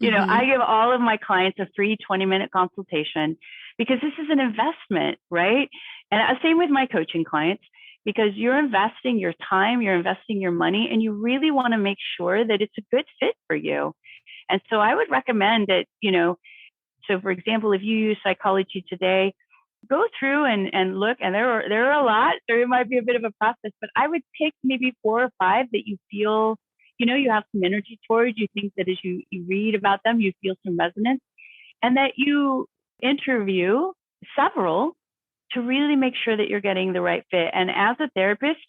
I give all of my clients a free 20-minute consultation, because this is an investment, right? And same with my coaching clients, because you're investing your time, you're investing your money, and you really want to make sure that it's a good fit for you. And so I would recommend that, so for example, if you use Psychology Today, go through and look, and there are a lot. There might be a bit of a process, but I would pick maybe 4 or 5 that you feel, you have some energy towards. You think that as you read about them, you feel some resonance, and that you interview several to really make sure that you're getting the right fit. And as a therapist,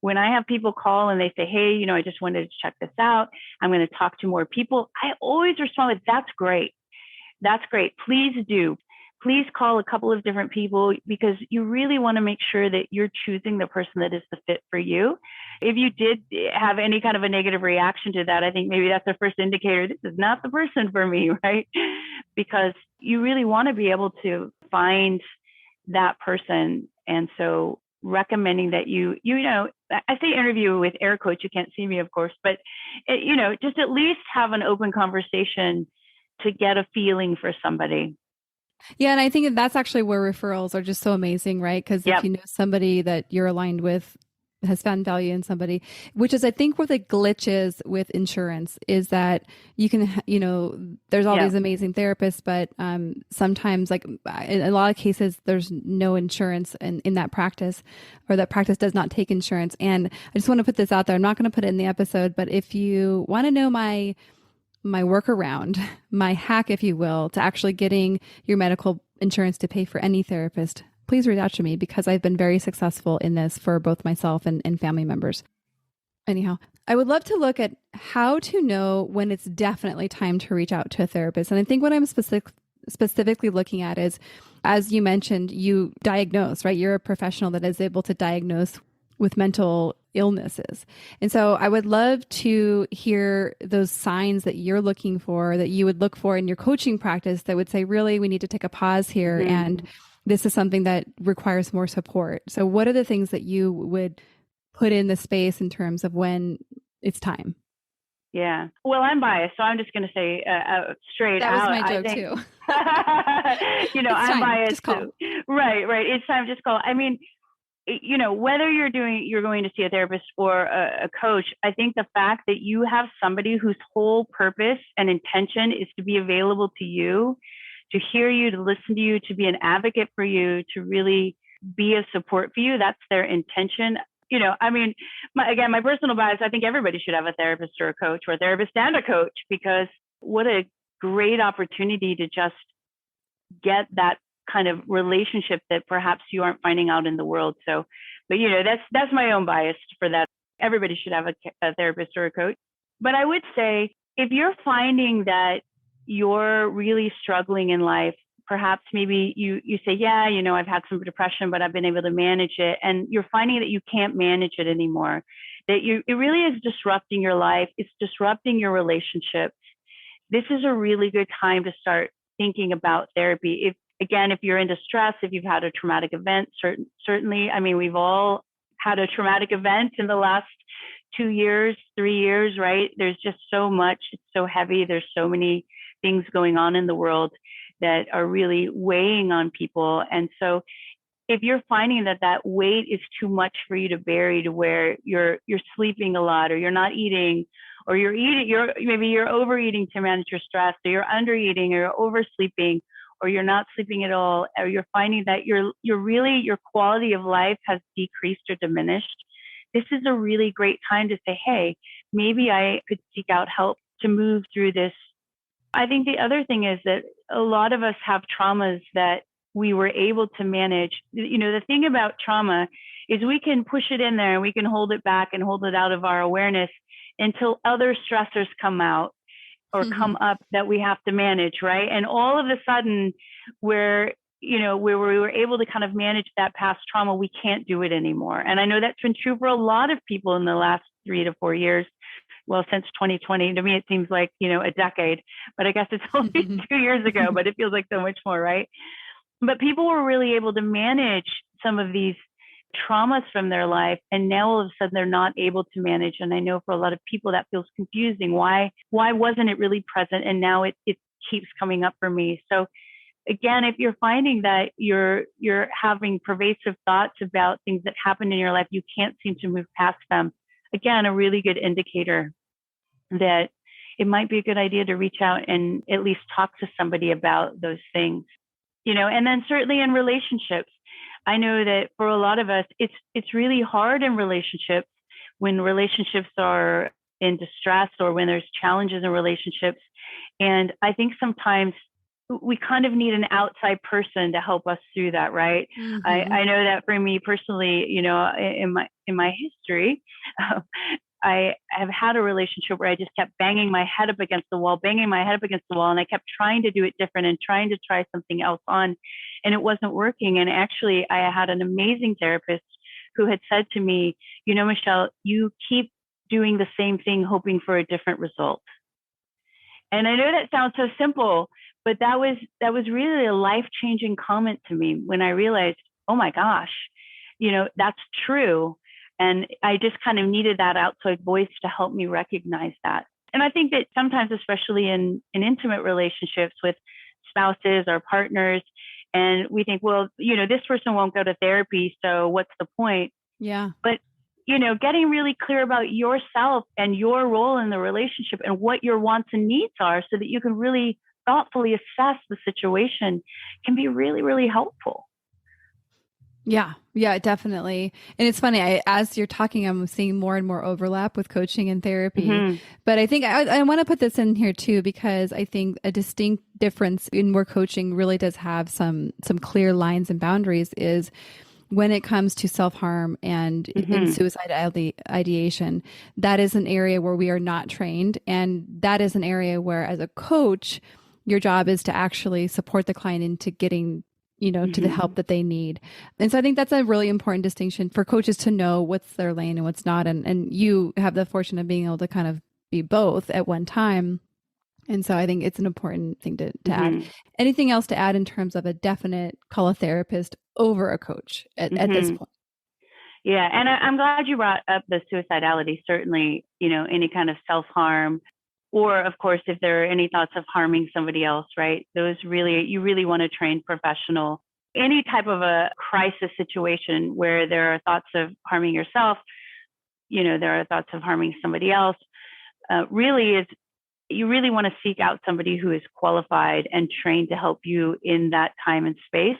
when I have people call and they say, hey, I just wanted to check this out, I'm going to talk to more people, I always respond with, that's great. That's great. Please do. Please call a couple of different people, because you really want to make sure that you're choosing the person that is the fit for you. If you did have any kind of a negative reaction to that, I think maybe that's the first indicator, this is not the person for me, right? Because you really want to be able to find that person. And so recommending that I say interview with air quotes, you can't see me, of course, but just at least have an open conversation to get a feeling for somebody.
Yeah. And I think that's actually where referrals are just so amazing, right? Because if you know somebody that you're aligned with has found value in somebody, which is, I think, where the glitch is with insurance, is that you can, there's all these amazing therapists, but sometimes, like in a lot of cases, there's no insurance in that practice, or that practice does not take insurance. And I just want to put this out there. I'm not going to put it in the episode, but if you want to know my workaround, my hack, if you will, to actually getting your medical insurance to pay for any therapist, please reach out to me, because I've been very successful in this for both myself and family members. Anyhow, I would love to look at how to know when it's definitely time to reach out to a therapist. And I think what I'm specifically looking at is, as you mentioned, you diagnose, right? You're a professional that is able to diagnose with mental illnesses. And so I would love to hear those signs that you're looking for, that you would look for in your coaching practice, that would say, really, we need to take a pause here. Mm-hmm. And this is something that requires more support. So what are the things that you would put in the space in terms of when it's time?
Yeah. Well, I'm biased, so I'm just going to say straight out.
That was my joke too.
I'm biased too. Right. It's time. Just call. I mean, whether you're going to see a therapist or a coach, I think the fact that you have somebody whose whole purpose and intention is to be available to you, to hear you, to listen to you, to be an advocate for you, to really be a support for you, that's their intention. My personal bias, I think everybody should have a therapist or a coach, or a therapist and a coach, because what a great opportunity to just get that kind of relationship that perhaps you aren't finding out in the world. So, but that's my own bias for that. Everybody should have a therapist or a coach. But I would say, if you're finding that you're really struggling in life, perhaps maybe you say, yeah, I've had some depression, but I've been able to manage it. And you're finding that you can't manage it anymore, that it really is disrupting your life. It's disrupting your relationships. This is a really good time to start thinking about therapy. If you're in distress, if you've had a traumatic event, certainly, we've all had a traumatic event in the last 2 years, 3 years, right? There's just so much, it's so heavy. There's so many things going on in the world that are really weighing on people. And so if you're finding that weight is too much for you to bear, to where you're sleeping a lot, or you're not eating, or maybe you're overeating to manage your stress, or you're undereating, or you're oversleeping, or you're not sleeping at all, or you're finding that your quality of life has decreased or diminished, this is a really great time to say, hey, maybe I could seek out help to move through this. I think the other thing is that a lot of us have traumas that we were able to manage. The thing about trauma is we can push it in there and we can hold it back and hold it out of our awareness until other stressors come out or come up that we have to manage, right? And all of a sudden, where we were able to kind of manage that past trauma, we can't do it anymore. And I know that's been true for a lot of people in the last 3 to 4 years. Well, since 2020, to me, it seems like, a decade, but I guess it's only 2 years ago, but it feels like so much more, right? But people were really able to manage some of these traumas from their life, and now all of a sudden they're not able to manage. And I know for a lot of people that feels confusing. Why wasn't it really present, and now it keeps coming up for me? So again, if you're finding that you're having pervasive thoughts about things that happened in your life, you can't seem to move past them, again, a really good indicator that it might be a good idea to reach out and at least talk to somebody about those things. And then certainly in relationships, I know that for a lot of us, it's really hard in relationships, when relationships are in distress or when there's challenges in relationships. And I think sometimes we kind of need an outside person to help us through that, right?
Mm-hmm.
I know that for me personally, in my history, I have had a relationship where I just kept banging my head up against the wall, and I kept trying to do it different and trying to try something else on, and it wasn't working. And actually, I had an amazing therapist who had said to me, Michelle, you keep doing the same thing, hoping for a different result. And I know that sounds so simple, but that was really a life-changing comment to me when I realized, oh my gosh, that's true. And I just kind of needed that outside voice to help me recognize that. And I think that sometimes, especially in intimate relationships with spouses or partners, and we think, well, this person won't go to therapy, so what's the point?
Yeah.
But getting really clear about yourself and your role in the relationship and what your wants and needs are so that you can really thoughtfully assess the situation can be really, really helpful.
Yeah, definitely. And it's funny, as you're talking, I'm seeing more and more overlap with coaching and therapy. Mm-hmm. But I think I want to put this in here too, because I think a distinct difference in where coaching really does have some clear lines and boundaries is when it comes to self-harm and in suicide ideation. That is an area where we are not trained. And that is an area where, as a coach, your job is to actually support the client into getting to the help that they need. And so I think that's a really important distinction for coaches to know what's their lane and what's not. And you have the fortune of being able to kind of be both at one time. And so I think it's an important thing to add. Anything else to add in terms of a definite call a therapist over a coach at this point?
Yeah. And I'm glad you brought up the suicidality. Certainly, any kind of self-harm, or of course, if there are any thoughts of harming somebody else, right? Those you really want a trained professional. Any type of a crisis situation where there are thoughts of harming yourself, there are thoughts of harming somebody else, you really want to seek out somebody who is qualified and trained to help you in that time and space.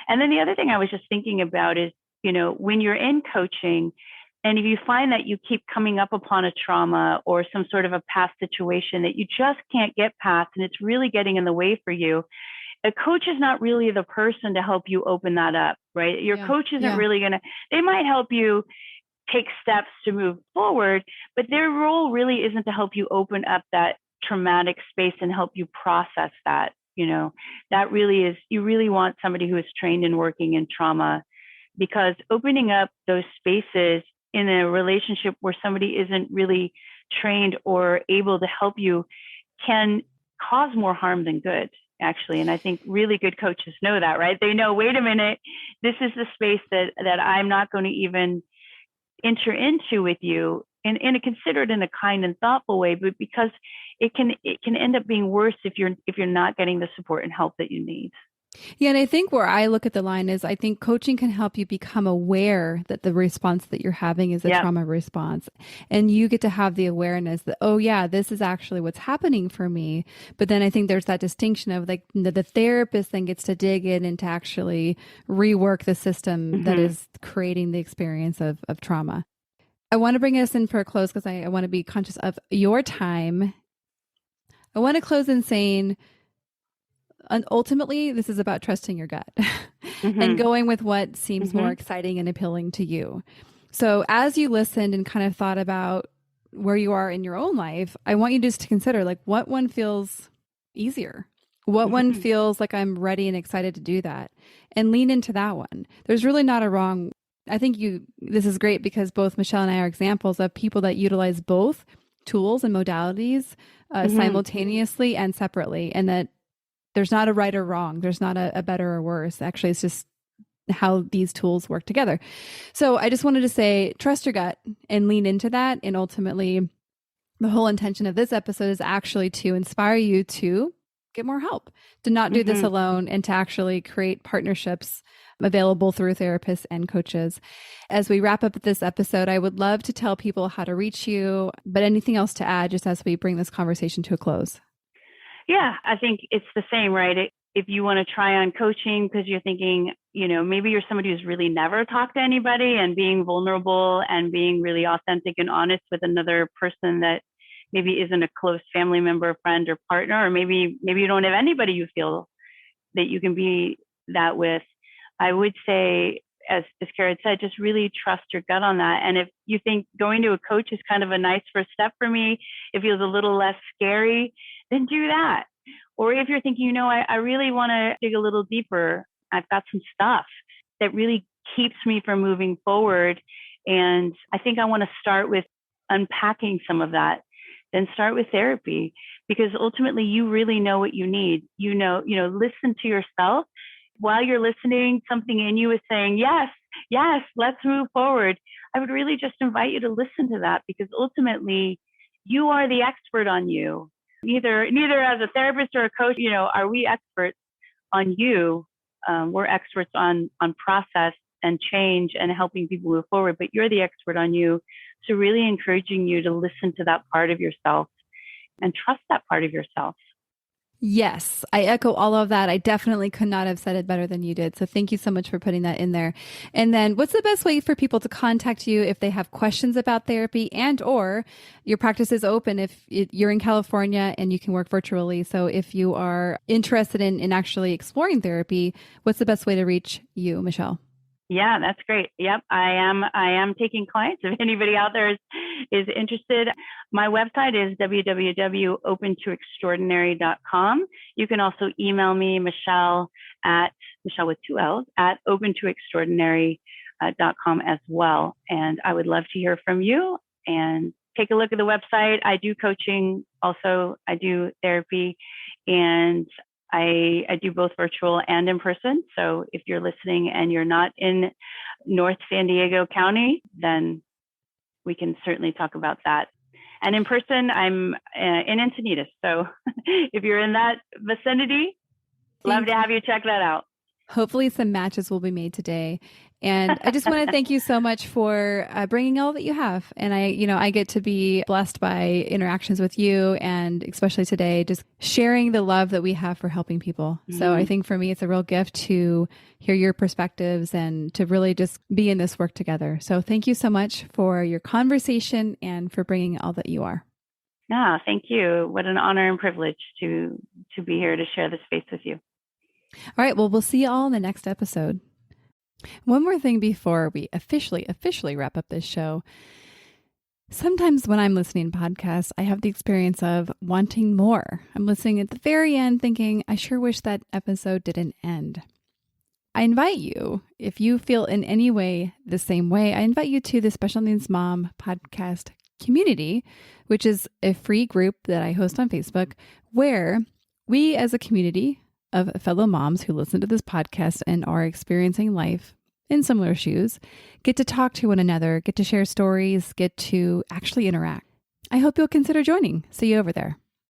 And then the other thing I was just thinking about is, when you're in coaching, and if you find that you keep coming up upon a trauma or some sort of a past situation that you just can't get past, and it's really getting in the way for you, a coach is not really the person to help you open that up, right? Your coach isn't really they might help you take steps to move forward, but their role really isn't to help you open up that traumatic space and help you process that. That really is, you really want somebody who is trained in working in trauma, because opening up those spaces in a relationship where somebody isn't really trained or able to help you can cause more harm than good, actually. And I think really good coaches know that, right? They know, wait a minute, this is the space that I'm not going to even enter into with you, and consider it in a kind and thoughtful way, but because it can end up being worse if you're not getting the support and help that you need.
Yeah. And I think where I look at the line is, I think coaching can help you become aware that the response that you're having is a trauma response. And you get to have the awareness that, oh yeah, this is actually what's happening for me. But then I think there's that distinction of like the therapist then gets to dig in and to actually rework the system that is creating the experience of trauma. I want to bring us in for a close because I want to be conscious of your time. I want to close in saying, and ultimately, this is about trusting your gut and going with what seems more exciting and appealing to you. So as you listened and kind of thought about where you are in your own life, I want you just to consider like what one feels easier, what one feels like I'm ready and excited to do that, and lean into that one. There's really not a wrong. I think this is great because both Michelle and I are examples of people that utilize both tools and modalities simultaneously and separately, and that there's not a right or wrong. There's not a better or worse. Actually, it's just how these tools work together. So I just wanted to say, trust your gut and lean into that. And ultimately, the whole intention of this episode is actually to inspire you to get more help, to not do this alone, and to actually create partnerships available through therapists and coaches. As we wrap up this episode, I would love to tell people how to reach you, but anything else to add just as we bring this conversation to a close?
Yeah, I think it's the same, right? If you want to try on coaching because you're thinking, maybe you're somebody who's really never talked to anybody, and being vulnerable and being really authentic and honest with another person that, maybe isn't a close family member, friend, or partner, or maybe you don't have anybody you feel that you can be that with. I would say, as Kara had said, just really trust your gut on that. And if you think going to a coach is kind of a nice first step for me, it feels a little less scary, then do that. Or if you're thinking, I really want to dig a little deeper, I've got some stuff that really keeps me from moving forward. And I think I want to start with unpacking some of that, then start with therapy, because ultimately you really know what you need. Listen to yourself. While you're listening, something in you is saying, yes, let's move forward. I would really just invite you to listen to that, because ultimately you are the expert on you. Neither as a therapist or a coach, are we experts on you. We're experts on process and change and helping people move forward, but you're the expert on you. So really encouraging you to listen to that part of yourself and trust that part of yourself.
Yes, I echo all of that. I definitely could not have said it better than you did. So thank you so much for putting that in there. And then what's the best way for people to contact you if they have questions about therapy, and or your practice is open if you're in California and you can work virtually. So if you are interested in actually exploring therapy, what's the best way to reach you, Michelle?
Yeah, that's great. Yep. I am taking clients. If anybody out there is interested, my website is www.opentoextraordinary.com. You can also email me, Michelle with 2 L's, at opentoextraordinary.com as well. And I would love to hear from you, and take a look at the website. I do coaching. Also, I do therapy, and I do both virtual and in person. So if you're listening and you're not in North San Diego County, then we can certainly talk about that. And in person, I'm in Encinitas. So if you're in that vicinity, love to have you check that out.
Hopefully some matches will be made today. And I just want to thank you so much for bringing all that you have. And I get to be blessed by interactions with you, and especially today, just sharing the love that we have for helping people. Mm-hmm. So I think for me, it's a real gift to hear your perspectives and to really just be in this work together. So thank you so much for your conversation and for bringing all that you are.
No, thank you. What an honor and privilege to be here to share this space with you.
All right. Well, we'll see you all in the next episode. One more thing before we officially wrap up this show. Sometimes when I'm listening to podcasts, I have the experience of wanting more. I'm listening at the very end thinking, I sure wish that episode didn't end. I invite you, if you feel in any way the same way, I invite you to the Special Needs Mom podcast community, which is a free group that I host on Facebook, where we as a community of fellow moms who listen to this podcast and are experiencing life in similar shoes get to talk to one another, get to share stories, get to actually interact. I hope you'll consider joining. See you over there.